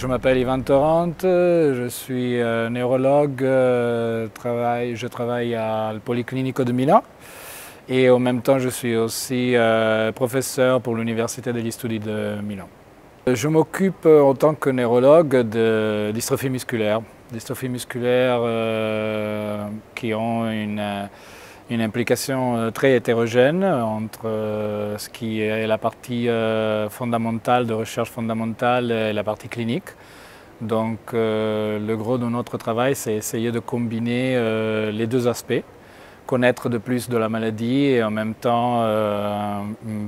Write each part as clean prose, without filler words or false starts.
Je m'appelle Ivan Torrente, je suis neurologue, je travaille à la Policlinico de Milan et en même temps je suis aussi professeur pour l'Université degli Studi de Milan. Je m'occupe en tant que neurologue de dystrophie musculaire qui ont une implication très hétérogène entre ce qui est la partie fondamentale de recherche fondamentale et la partie clinique. Donc le gros de notre travail, c'est essayer de combiner les deux aspects, connaître de plus de la maladie et en même temps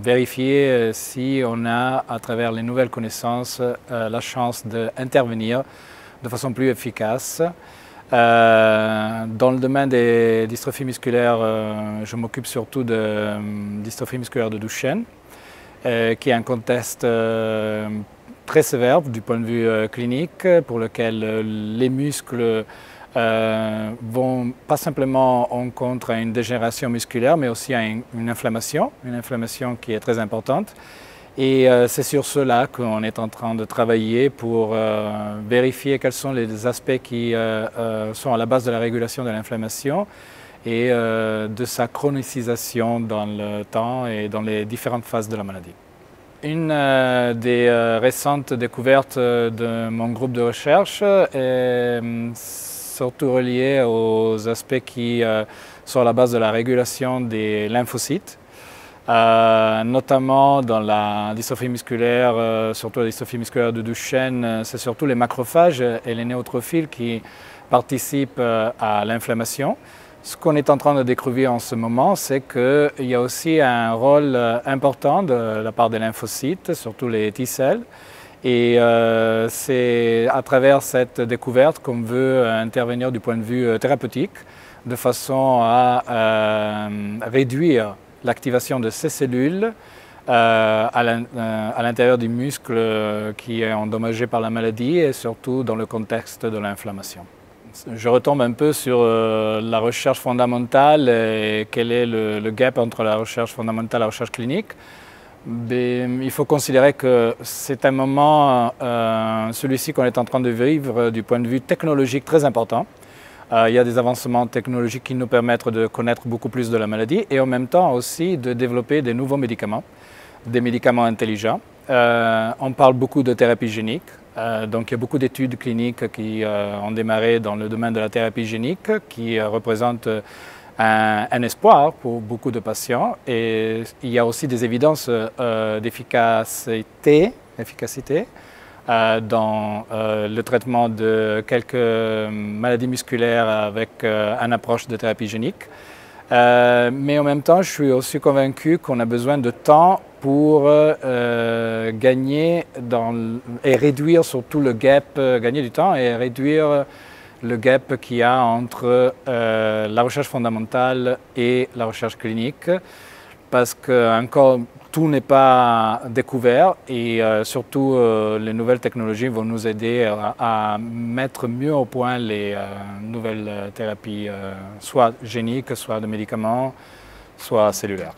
vérifier si on a, à travers les nouvelles connaissances, la chance d'intervenir de façon plus efficace. Dans le domaine des dystrophies musculaires, je m'occupe surtout de dystrophie musculaire de Duchenne, qui est un contexte très sévère du point de vue clinique, pour lequel les muscles vont pas simplement en contre à une dégénération musculaire, mais aussi à une inflammation qui est très importante. Et c'est sur cela qu'on est en train de travailler pour vérifier quels sont les aspects qui sont à la base de la régulation de l'inflammation et de sa chronicisation dans le temps et dans les différentes phases de la maladie. Une des récentes découvertes de mon groupe de recherche est surtout reliée aux aspects qui sont à la base de la régulation des lymphocytes. Notamment dans la dystrophie musculaire, surtout la dystrophie musculaire de Duchenne, c'est surtout les macrophages et les néutrophiles qui participent à l'inflammation. Ce qu'on est en train de découvrir en ce moment, c'est qu'il y a aussi un rôle important de la part des lymphocytes, surtout les T-cells. Et c'est à travers cette découverte qu'on veut intervenir du point de vue thérapeutique, de façon à réduire l'activation de ces cellules à l'intérieur du muscle qui est endommagé par la maladie et surtout dans le contexte de l'inflammation. Je retombe un peu sur la recherche fondamentale et quel est le gap entre la recherche fondamentale et la recherche clinique. Il faut considérer que c'est un moment, celui-ci qu'on est en train de vivre du point de vue technologique très important. Il y a des avancements technologiques qui nous permettent de connaître beaucoup plus de la maladie et en même temps aussi de développer des nouveaux médicaments, des médicaments intelligents. On parle beaucoup de thérapie génique, donc il y a beaucoup d'études cliniques qui ont démarré dans le domaine de la thérapie génique qui représente un espoir pour beaucoup de patients et il y a aussi des évidences d'efficacité dans le traitement de quelques maladies musculaires avec une approche de thérapie génique. Mais en même temps, je suis aussi convaincu qu'on a besoin de temps pour gagner et réduire surtout le gap, gagner du temps et réduire le gap qu'il y a entre la recherche fondamentale et la recherche clinique, parce que encore tout n'est pas découvert et surtout les nouvelles technologies vont nous aider à mettre mieux au point les nouvelles thérapies, soit géniques, soit de médicaments, soit cellulaires.